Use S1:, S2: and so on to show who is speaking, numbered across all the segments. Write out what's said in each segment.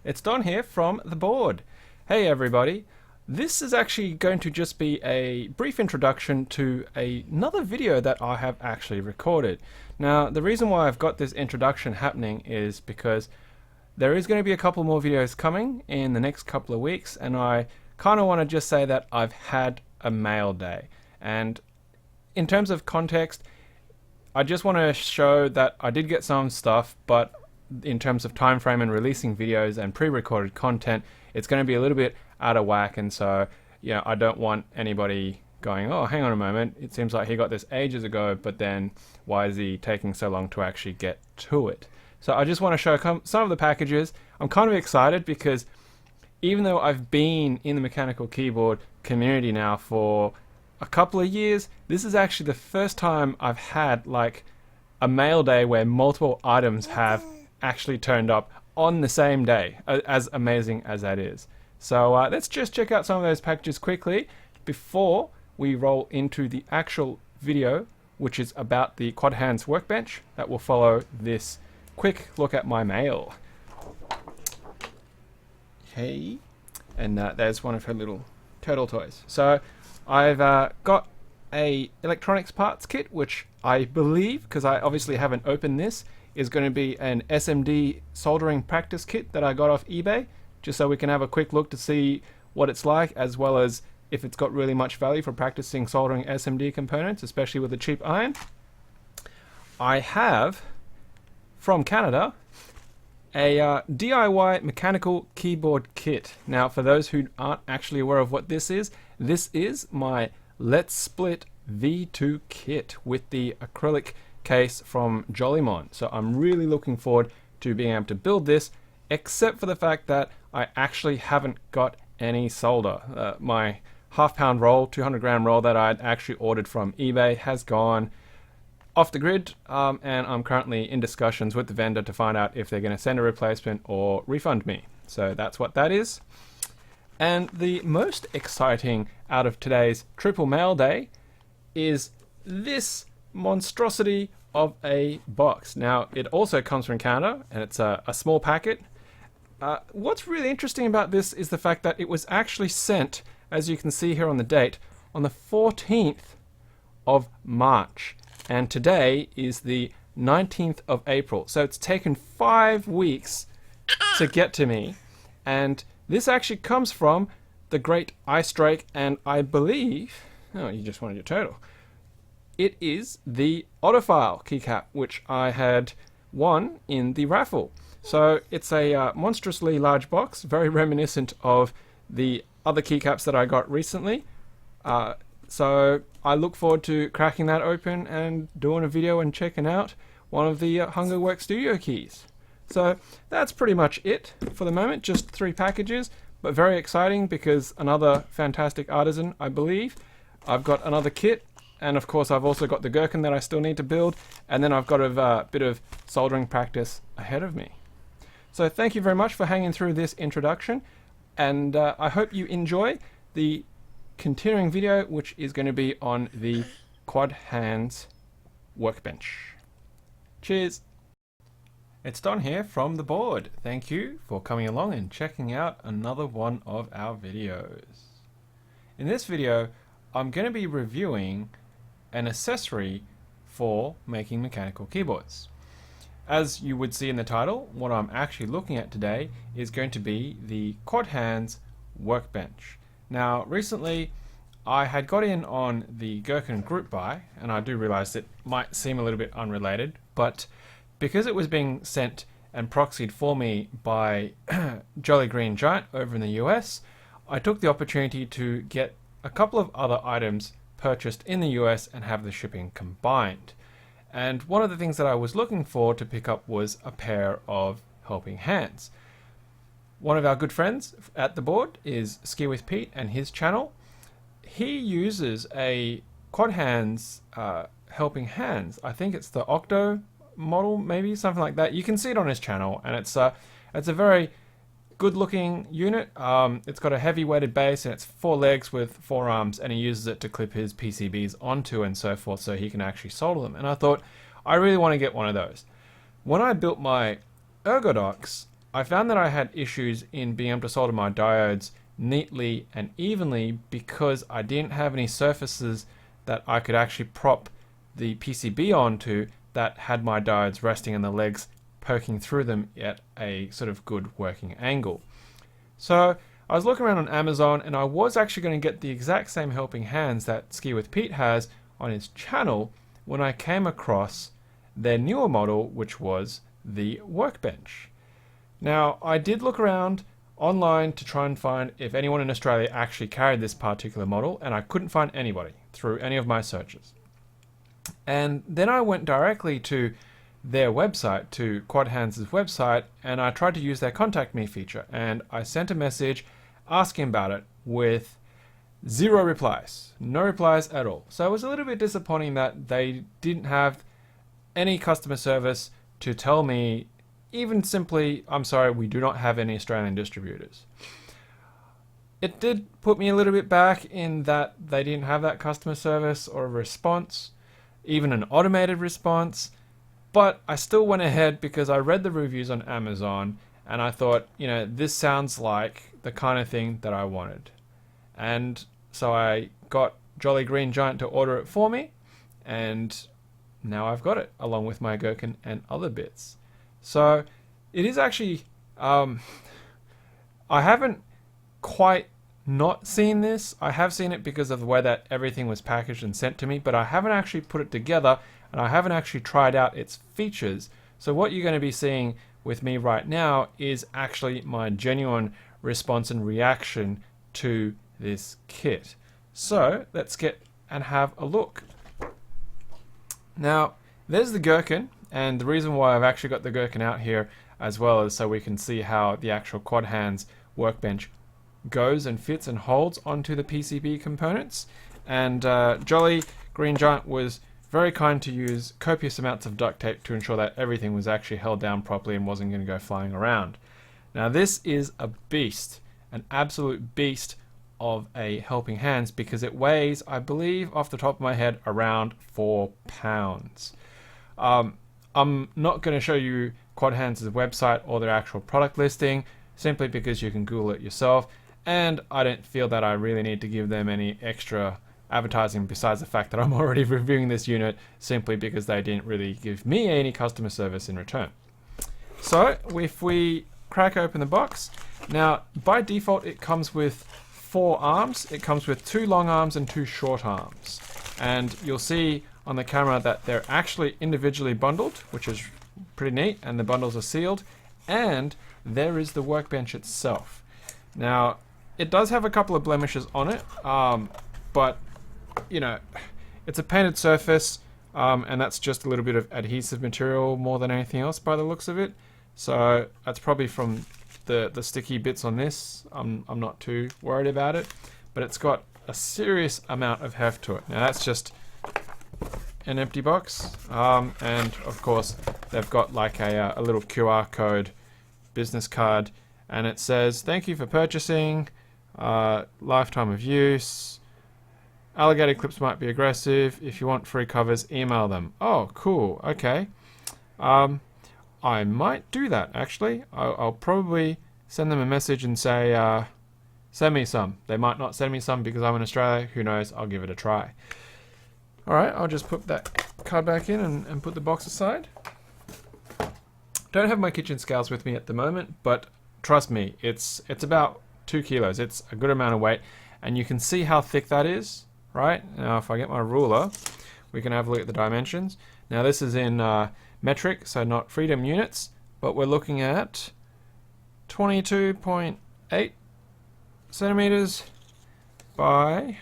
S1: It's Don here from the board. Hey everybody, this is actually going to just be a brief introduction to another video that I have actually recorded. Now the reason why I've got this introduction happening is because there is going to be a couple more videos coming in the next couple of weeks, and I kind of want to just say that I've had a mail day. And in terms of context, I just want to show that I did get some stuff, but in terms of time frame and releasing videos and pre-recorded content, it's going to be a little bit out of whack. And so, I don't want anybody going, oh, hang on a moment, it seems like he got this ages ago, but then why is he taking so long to actually get to it? So I just want to show some of the packages. I'm kind of excited because even though I've been in the mechanical keyboard community now for a couple of years, this is actually the first time I've had like a mail day where multiple items have actually turned up on the same day, as amazing as that is. So let's just check out some of those packages quickly before we roll into the actual video, which is about the QuadHands Workbench that will follow this quick look at my mail. Hey, and there's one of her little turtle toys. So I've got a electronics parts kit, which I believe, because I obviously haven't opened this, is going to be an Smd Soldering Practice Kit that I got off eBay, just so we can have a quick look to see what it's like, as well as if it's got really much value for practicing soldering SMD components, especially with a cheap iron. I have, from Canada, a DIY mechanical keyboard kit. Now, for those who aren't actually aware of what this is my Let's Split V2 kit with the acrylic case from Jolimon. So I'm really looking forward to being able to build this, except for the fact that I actually haven't got any solder. My half-pound roll, 200-gram roll that I'd actually ordered from eBay has gone off the grid, and I'm currently in discussions with the vendor to find out if they're going to send a replacement or refund me. So that's what that is. And the most exciting out of today's triple mail day is this monstrosity of a box. Now, it also comes from Canada, and it's a small packet. What's really interesting about this is the fact that it was actually sent, as you can see here on the date, on the 14th of March. And today is the 19th of April. So it's taken 5 weeks to get to me. And this actually comes from the Great Ice Drake, and I believe, oh, you just wanted your turtle. It is the Autofile keycap, which I had won in the raffle. So it's a monstrously large box, very reminiscent of the other keycaps that I got recently. So I look forward to cracking that open and doing a video and checking out one of the Hungerworks Studio keys. So that's pretty much it for the moment, just 3 packages, but very exciting because another fantastic artisan, I believe. I've got another kit, and of course I've also got the gherkin that I still need to build, and then I've got a bit of soldering practice ahead of me. So thank you very much for hanging through this introduction, and I hope you enjoy the continuing video, which is going to be on the QuadHands Workbench. Cheers! It's Don here from the board. Thank you for coming along and checking out another one of our videos. In this video, I'm going to be reviewing an accessory for making mechanical keyboards. As you would see in the title, what I'm actually looking at today is going to be the QuadHands Workbench. Now, recently I had got in on the Gherkin group buy, and I do realize it might seem a little bit unrelated, but because it was being sent and proxied for me by Jolly Green Giant over in the US, I took the opportunity to get a couple of other items purchased in the US and have the shipping combined. And one of the things that I was looking for to pick up was a pair of helping hands. One of our good friends at the board is Ski with Pete and his channel. He uses a QuadHands helping hands. I think it's the Octo model, maybe something like that. You can see it on his channel, and it's a very good looking unit. It's got a heavy weighted base, and it's 4 legs with 4 arms, and he uses it to clip his PCBs onto and so forth, so he can actually solder them. And I thought, I really want to get one of those. When I built my Ergodox, I found that I had issues in being able to solder my diodes neatly and evenly because I didn't have any surfaces that I could actually prop the PCB onto that had my diodes resting and the legs poking through them at a sort of good working angle. So I was looking around on Amazon and I was actually going to get the exact same helping hands that Ski with Pete has on his channel when I came across their newer model, which was the Workbench. Now, I did look around online to try and find if anyone in Australia actually carried this particular model, and I couldn't find anybody through any of my searches. And then I went directly to their website, to QuadHands' website, and I tried to use their contact me feature, and I sent a message asking about it with 0 replies, no replies at all. So it was a little bit disappointing that they didn't have any customer service to tell me even simply, I'm sorry, we do not have any Australian distributors. It did put me a little bit back in that they didn't have that customer service or a response, even an automated response, but I still went ahead because I read the reviews on Amazon and I thought, you know, this sounds like the kind of thing that I wanted. And so I got Jolly Green Giant to order it for me, and now I've got it along with my gherkin and other bits. So it is actually, I haven't quite not seen this. I have seen it because of the way that everything was packaged and sent to me, but I haven't actually put it together and I haven't actually tried out its features. So what you're going to be seeing with me right now is actually my genuine response and reaction to this kit. So let's get and have a look. Now, there's the gherkin, and the reason why I've actually got the gherkin out here as well is so we can see how the actual QuadHands Workbench goes and fits and holds onto the PCB components. And Jolly Green Giant was very kind to use copious amounts of duct tape to ensure that everything was actually held down properly and wasn't going to go flying around. Now this is a beast, an absolute beast of a helping hands, because it weighs, I believe off the top of my head, around 4 pounds. I'm not going to show you QuadHands' website or their actual product listing, simply because you can Google it yourself, and I don't feel that I really need to give them any extra advertising besides the fact that I'm already reviewing this unit simply because they didn't really give me any customer service in return. So if we crack open the box, now by default it comes with 4 arms. It comes with 2 long arms and 2 short arms, and you'll see on the camera that they're actually individually bundled, which is pretty neat, and the bundles are sealed, and there is the workbench itself. Now it does have a couple of blemishes on it, but you know, it's a painted surface, and that's just a little bit of adhesive material more than anything else by the looks of it. So that's probably from the sticky bits on this. I'm not too worried about it, but it's got a serious amount of heft to it. Now that's just an empty box, and of course they've got like a little QR code business card, and it says thank you for purchasing, lifetime of use, alligator clips might be aggressive, if you want free covers email them. Oh cool, okay. I might do that actually. I'll probably send them a message and say send me some. They might not send me some because I'm in Australia, who knows, I'll give it a try. Alright, I'll just put that card back in and put the box aside. Don't have my kitchen scales with me at the moment, but trust me, it's about 2 kilos. It's a good amount of weight, and you can see how thick that is, right? Now if I get my ruler, we can have a look at the dimensions. Now this is in metric, so not freedom units, but we're looking at 22.8 centimeters by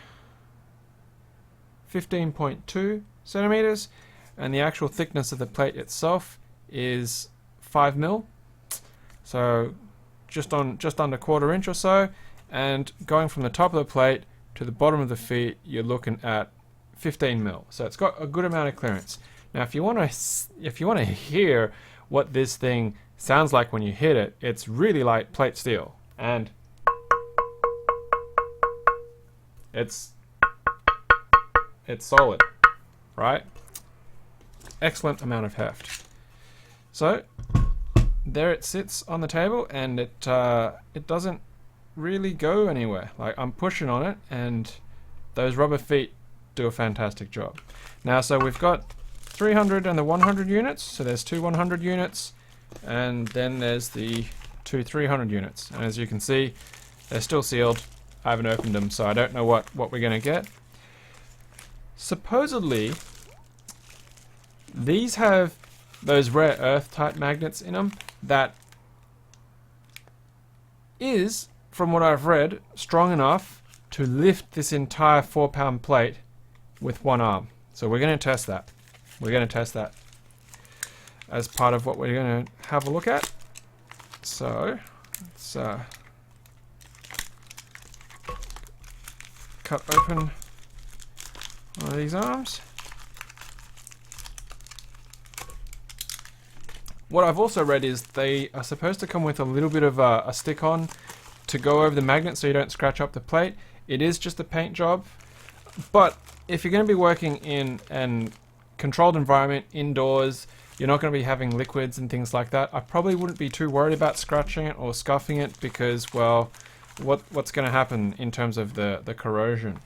S1: 15.2 centimeters, and the actual thickness of the plate itself is 5 mil, so just under 1/4 inch or so. And going from the top of the plate to the bottom of the feet, you're looking at 15 mil. So it's got a good amount of clearance. Now, if you want to hear what this thing sounds like when you hit it, it's really like plate steel, and it's solid, right? Excellent amount of heft. So there it sits on the table, and it doesn't really go anywhere. Like, I'm pushing on it, and those rubber feet do a fantastic job. Now, so we've got 300 and the 100 units, so there's two 100 units, and then there's the two 300 units. And as you can see, they're still sealed. I haven't opened them, so I don't know what we're going to get. Supposedly, these have those rare earth type magnets in them that is, from what I've read, strong enough to lift this entire 4-pound plate with one arm. So we're going to test that. We're going to test that as part of what we're going to have a look at. So let's cut open one of these arms. What I've also read is they are supposed to come with a little bit of a stick-on to go over the magnet so you don't scratch up the plate. It is just a paint job, but if you're going to be working in an controlled environment indoors, you're not going to be having liquids and things like that, I probably wouldn't be too worried about scratching it or scuffing it because, well, what's going to happen in terms of the corrosion.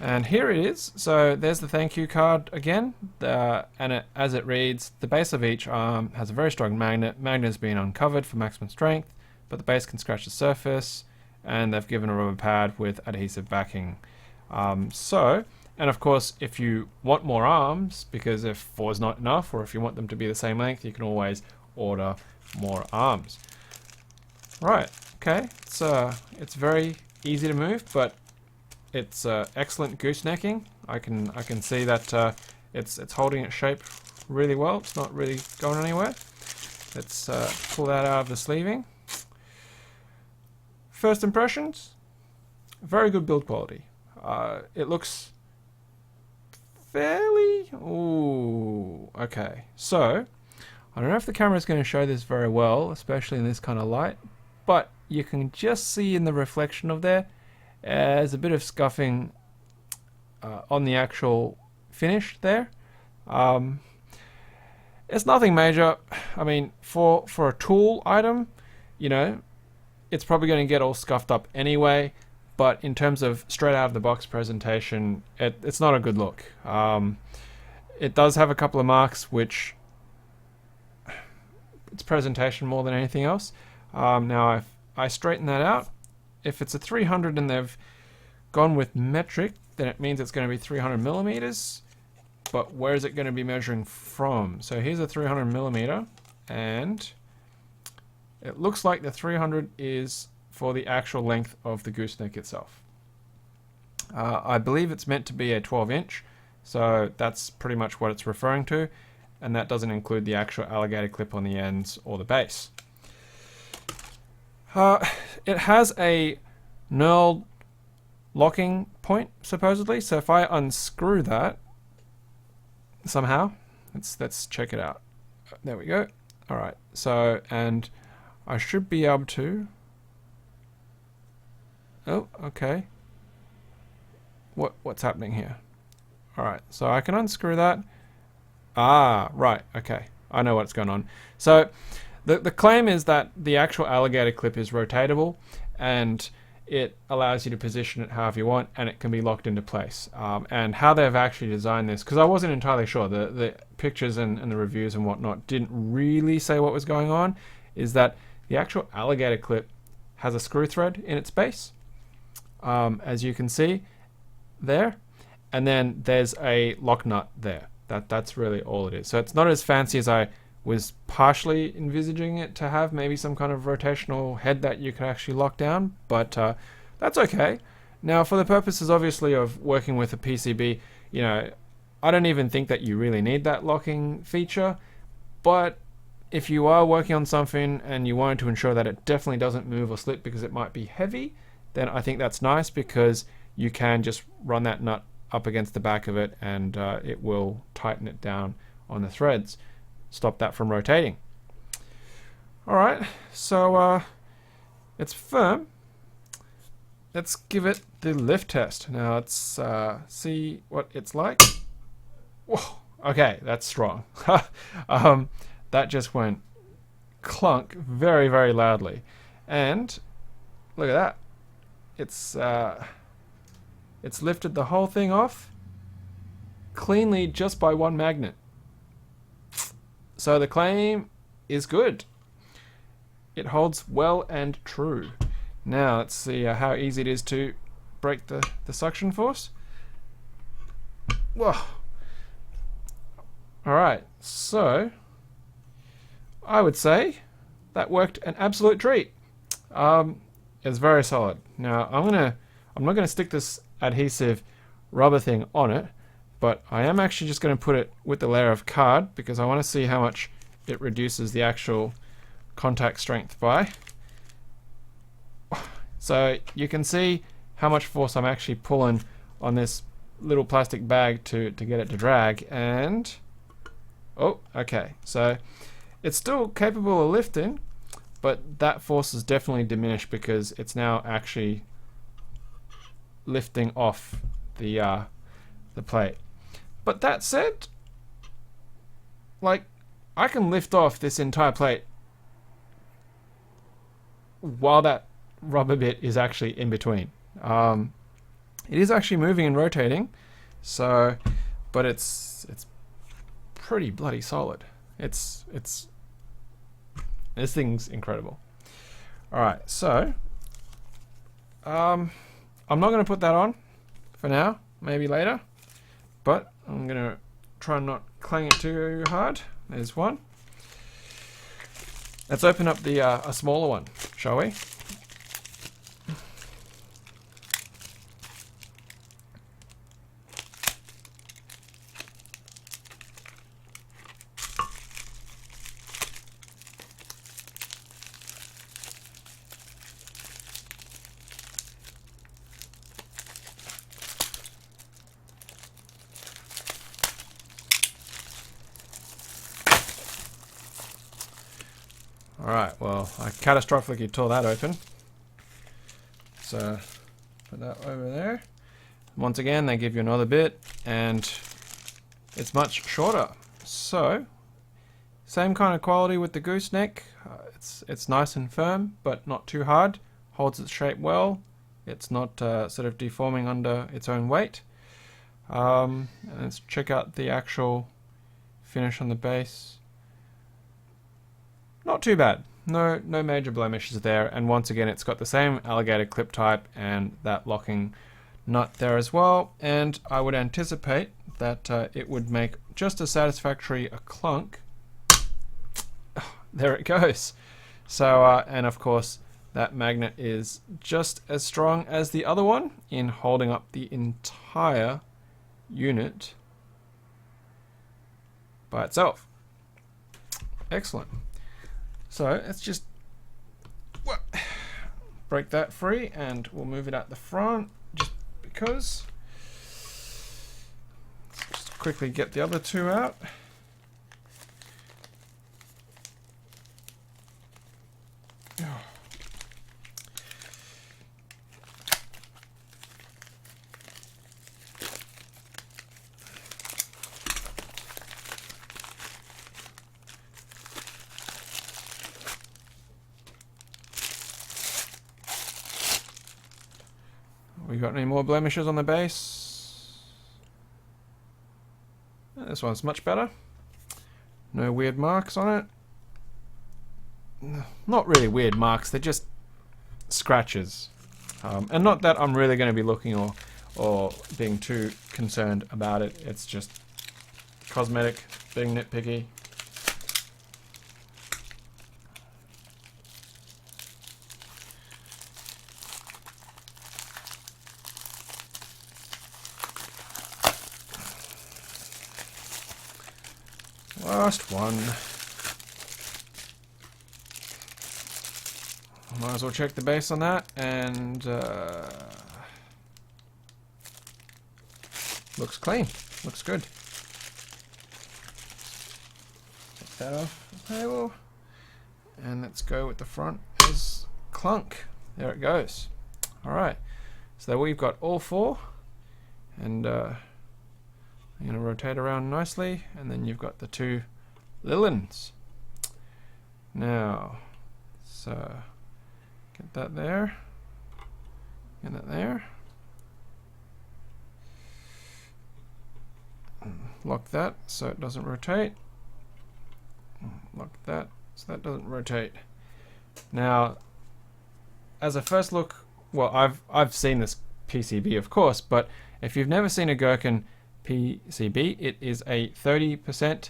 S1: And here it is. So there's the thank you card again, and as it reads, the base of each arm has a very strong magnet. Magnet has been uncovered for maximum strength, but the base can scratch the surface, and they've given a rubber pad with adhesive backing. And of course, if you want more arms, because if 4 is not enough, or if you want them to be the same length, you can always order more arms. Right, okay, it's very easy to move, but it's excellent goosenecking. I can see that it's holding its shape really well. It's not really going anywhere. Let's pull that out of the sleeving. First impressions, very good build quality. It looks fairly... Ooh, okay. So, I don't know if the camera is going to show this very well, especially in this kind of light, but you can just see in the reflection of there, there's a bit of scuffing on the actual finish there. It's nothing major. I mean, for a tool item, you know, it's probably going to get all scuffed up anyway, but in terms of straight out of the box presentation, it's not a good look. It does have a couple of marks, which it's presentation more than anything else. Now, if I straighten that out, if it's a 300 and they've gone with metric, then it means it's going to be 300 millimeters. But where is it going to be measuring from? So here's a 300 millimeter, and it looks like the 300 is for the actual length of the gooseneck itself. I believe it's meant to be a 12-inch, so that's pretty much what it's referring to, and that doesn't include the actual alligator clip on the ends or the base. It has a knurled locking point, supposedly, so if I unscrew that somehow, let's check it out. There we go. Alright, so, and I should be able to... Oh, okay. What's happening here? Alright, so I can unscrew that. Ah, right, okay. I know what's going on. So, the claim is that the actual alligator clip is rotatable, and it allows you to position it however you want, and it can be locked into place. And how they've actually designed this, because I wasn't entirely sure, the pictures and the reviews and whatnot didn't really say what was going on, is that the actual alligator clip has a screw thread in its base, as you can see there, and then there's a lock nut there. That's really all it is. So it's not as fancy as I was partially envisaging it to have, maybe some kind of rotational head that you could actually lock down, but that's okay. Now, for the purposes, obviously, of working with a PCB, you know, I don't even think that you really need that locking feature, but if you are working on something and you want to ensure that it definitely doesn't move or slip because it might be heavy, then I think that's nice, because you can just run that nut up against the back of it and it will tighten it down on the threads. Stop that from rotating. Alright, so it's firm. Let's give it the lift test. Now let's see what it's like. Whoa, okay, that's strong. That just went clunk very, very loudly. And look at that. It's lifted the whole thing off cleanly just by one magnet. So the claim is good. It holds well and true. Now let's see how easy it is to break the suction force. Whoa. Alright, so I would say that worked an absolute treat. It's very solid. Now I'm not gonna stick this adhesive rubber thing on it, but I am actually just going to put it with the layer of card because I want to see how much it reduces the actual contact strength by. So you can see how much force I'm actually pulling on this little plastic bag to get it to drag, and oh, okay, so it's still capable of lifting, but that force is definitely diminished because it's now actually lifting off the plate. But that said, like, I can lift off this entire plate while that rubber bit is actually in between. It is actually moving and rotating, so, but it's pretty bloody solid. This thing's incredible. All right, so I'm not going to put that on for now, maybe later, but I'm going to try and not clang it too hard. There's one. Let's open up the a smaller one, shall we? Alright, well, I catastrophically tore that open. So, put that over there. Once again, they give you another bit, and it's much shorter. So, same kind of quality with the gooseneck. It's nice and firm, but not too hard. Holds its shape well. It's not sort of deforming under its own weight. And let's check out the actual finish on the base. Not too bad. No major blemishes there. And once again, it's got the same alligator clip type and that locking nut there as well. And I would anticipate that it would make just as satisfactory a clunk. There it goes. So, and of course, that magnet is just as strong as the other one in holding up the entire unit by itself. Excellent. So let's just break that free and we'll move it at the front just because. Let's just quickly get the other two out. We got any more blemishes on the base? This one's much better. No weird marks on it. Not really weird marks, they're just scratches. And not that I'm really going to be looking or being too concerned about it. It's just cosmetic, being nitpicky. Last one. Might as well check the base on that, and looks clean. Looks good. Take that off the table, and let's go with the front as clunk. There it goes. All right. So we've got all four, and I'm going to rotate around nicely, and then you've got the two little ones. Now, so get that there, get that there, lock that so it doesn't rotate, lock that so that doesn't rotate. Now, as a first look, well, I've seen this PCB, of course, but if you've never seen a Gherkin PCB, it is a 30%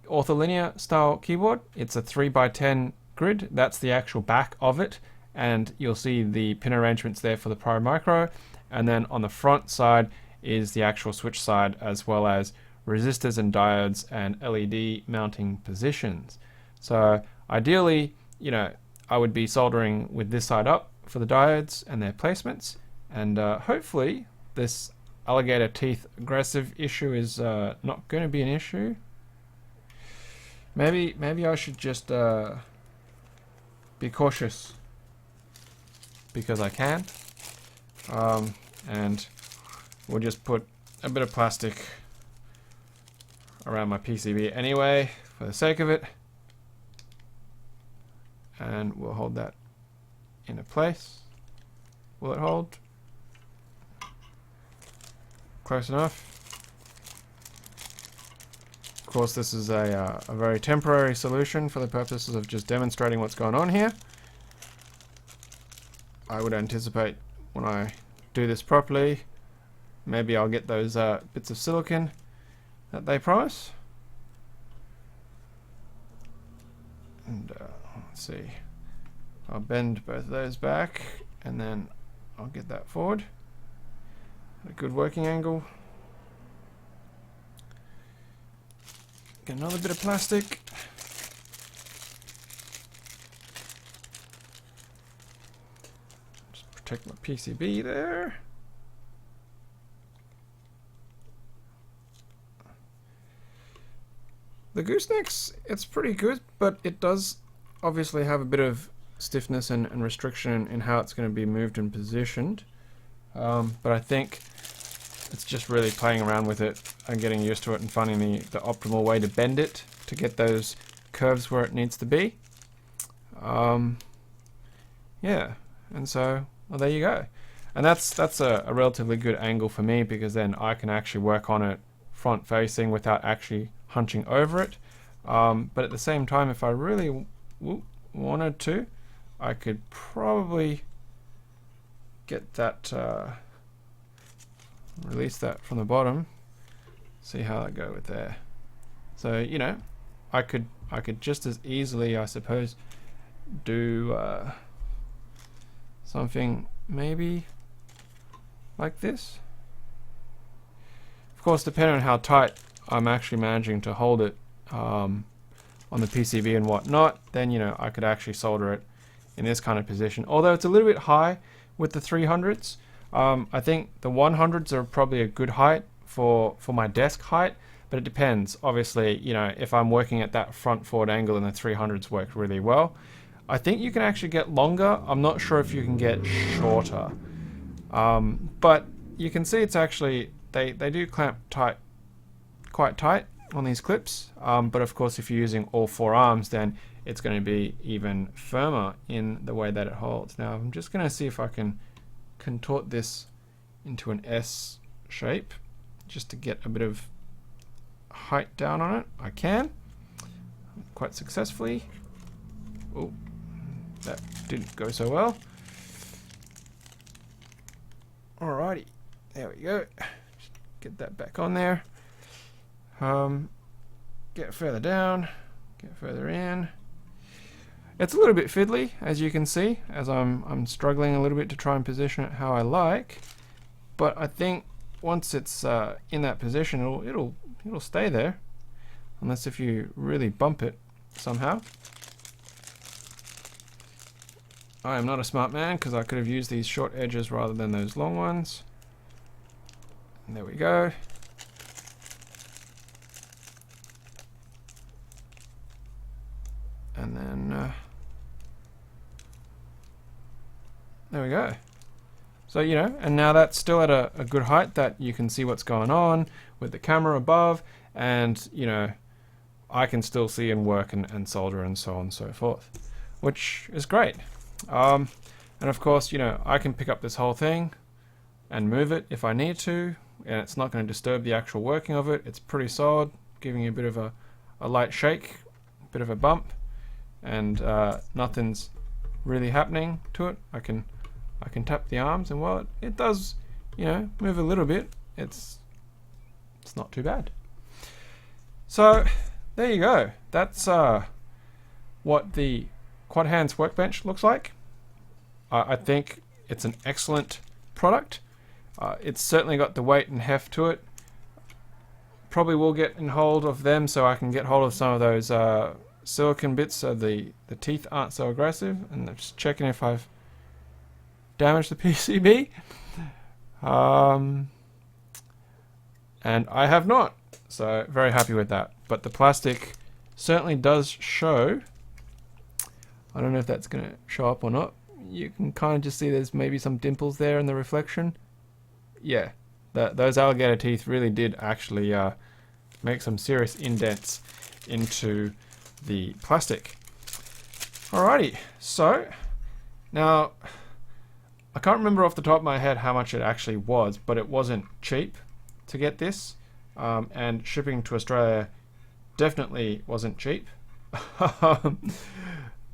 S1: ortholinear style keyboard. It's a 3x10 grid. That's the actual back of it, and you'll see the pin arrangements there for the Pro Micro, and then on the front side is the actual switch side, as well as resistors and diodes and LED mounting positions. So ideally, you know, I would be soldering with this side up for the diodes and their placements, and hopefully this alligator teeth aggressive issue is not going to be an issue. Maybe I should just be cautious because I can, and we'll just put a bit of plastic around my PCB anyway for the sake of it, and we'll hold that into place. Will it hold? Close enough. Of course, this is a very temporary solution for the purposes of just demonstrating what's going on here. I would anticipate when I do this properly, maybe I'll get those bits of silicon that they promise. And let's see, I'll bend both of those back and then I'll get that forward at a good working angle. Get another bit of plastic. Just protect my PCB there. The goosenecks, it's pretty good, but it does obviously have a bit of stiffness and restriction in how it's going to be moved and positioned. But I think it's just really playing around with it and getting used to it and finding the optimal way to bend it to get those curves where it needs to be. Yeah, and so, well, there you go. And that's a relatively good angle for me, because then I can actually work on it front facing without actually hunching over it. But at the same time, if I really wanted to, I could probably get that, release that from the bottom, see how that go with there. So, you know, I could just as easily, I suppose, do something maybe like this. Of course, depending on how tight I'm actually managing to hold it on the PCB and whatnot, then, you know, I could actually solder it in this kind of position. Although it's a little bit high with the 300s. I think the 100s are probably a good height for my desk height, but it depends. Obviously, you know, if I'm working at that front forward angle, then the 300s work really well. I think you can actually get longer. I'm not sure if you can get shorter. But you can see it's actually, they do clamp tight, quite tight on these clips. But of course, if you're using all four arms, then it's going to be even firmer in the way that it holds. Now, I'm just going to see if I can contort this into an S shape just to get a bit of height down on it. I can quite successfully. Oh, that didn't go so well. Alrighty, there we go. Just get that back on there. Get further down, get further in. It's a little bit fiddly, as you can see, as I'm struggling a little bit to try and position it how I like. But I think once it's in that position, it'll stay there, unless if you really bump it somehow. I am not a smart man, because I could have used these short edges rather than those long ones. And there we go. And then there we go. So, you know, and now that's still at a good height that you can see what's going on with the camera above, and, you know, I can still see and work and solder and so on and so forth, which is great. And of course, you know, I can pick up this whole thing and move it if I need to, and it's not going to disturb the actual working of it. It's pretty solid, giving you a bit of a light shake, a bit of a bump, and nothing's really happening to it. I can tap the arms, and while it does, you know, move a little bit, it's not too bad. So there you go. That's what the QuadHands Workbench looks like. I think it's an excellent product. It's certainly got the weight and heft to it. Probably will get in hold of them so I can get hold of some of those silicon bits so the teeth aren't so aggressive. And I'm just checking if I've damaged the PCB. And I have not. So very happy with that. But the plastic certainly does show. I don't know if that's going to show up or not. You can kind of just see there's maybe some dimples there in the reflection. Yeah, those alligator teeth really did actually make some serious indents into the plastic. Alrighty, so now I can't remember off the top of my head how much it actually was, but it wasn't cheap to get this, and shipping to Australia definitely wasn't cheap.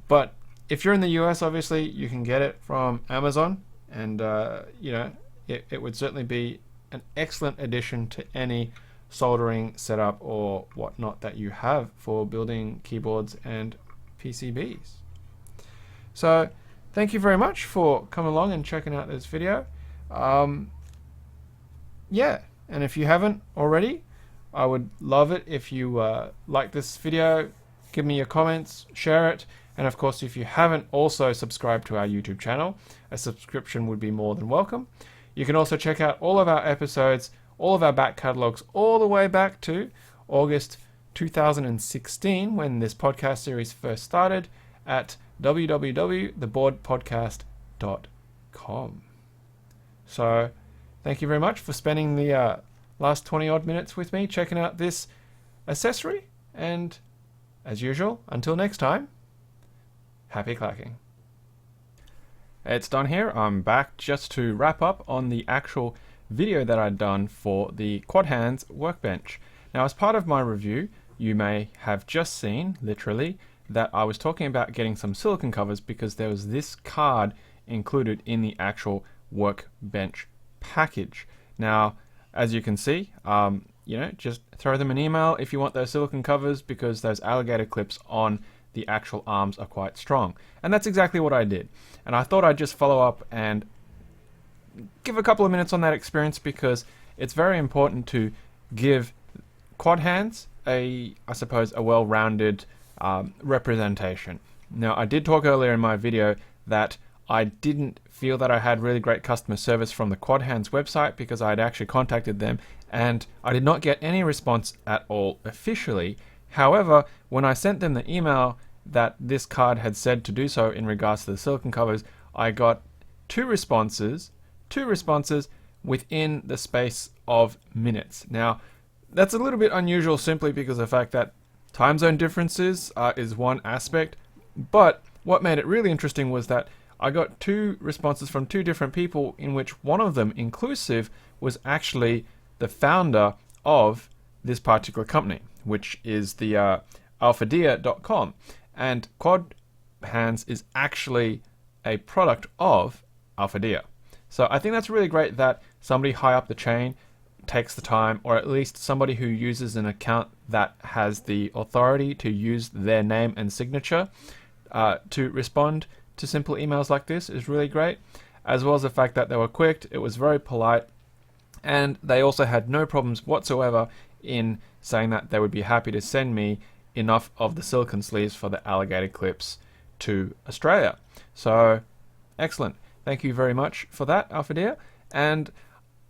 S1: But if you're in the US, obviously you can get it from Amazon, and you know, it would certainly be an excellent addition to any soldering setup or whatnot that you have for building keyboards and PCBs. So thank you very much for coming along and checking out this video. Yeah, and if you haven't already, I would love it if you like this video, give me your comments, share it, and of course if you haven't also subscribed to our YouTube channel, a subscription would be more than welcome. You can also check out all of our episodes, all of our back catalogs, all the way back to August 2016 when this podcast series first started at www.theboardpodcast.com. So thank you very much for spending the last 20 odd minutes with me checking out this accessory, and as usual, until next time, happy clacking. It's done here. I'm back just to wrap up on the actual video that I'd done for the QuadHands Workbench. Now, as part of my review, you may have just seen, literally, that I was talking about getting some silicone covers because there was this card included in the actual Workbench package. Now, as you can see, you know, just throw them an email if you want those silicone covers, because those alligator clips on the actual arms are quite strong. And that's exactly what I did. And I thought I'd just follow up and give a couple of minutes on that experience, because it's very important to give QuadHands I suppose, a well-rounded representation. Now, I did talk earlier in my video that I didn't feel that I had really great customer service from the QuadHands website, because I had actually contacted them and I did not get any response at all officially. However, when I sent them the email that this card had said to do so in regards to the silicone covers, I got two responses within the space of minutes. Now, that's a little bit unusual simply because of the fact that time zone differences is one aspect, but what made it really interesting was that I got two responses from two different people, in which one of them, inclusive, was actually the founder of this particular company, which is the alphadia.com. And QuadHands is actually a product of Alphadia. So I think that's really great that somebody high up the chain takes the time, or at least somebody who uses an account that has the authority to use their name and signature to respond to simple emails like this is really great, as well as the fact that they were quick, it was very polite, and they also had no problems whatsoever in saying that they would be happy to send me enough of the silicone sleeves for the alligator clips to Australia. So excellent. Thank you very much for that, Alphadia. And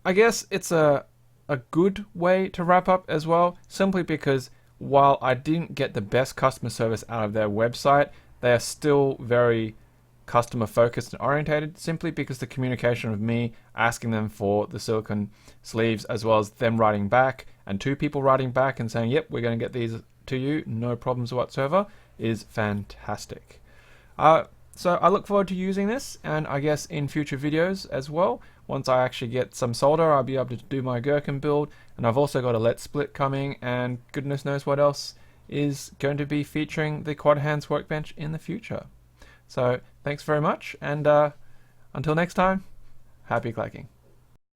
S1: I guess it's a good way to wrap up as well, simply because while I didn't get the best customer service out of their website, they are still very customer focused and orientated, simply because the communication of me asking them for the silicone sleeves, as well as them writing back and two people writing back and saying, yep, we're going to get these to you, no problems whatsoever, is fantastic. So I look forward to using this, and I guess in future videos as well. Once I actually get some solder, I'll be able to do my gherkin build, and I've also got a Let's Split coming, and goodness knows what else is going to be featuring the QuadHands Workbench in the future. So thanks very much, and until next time, happy clacking.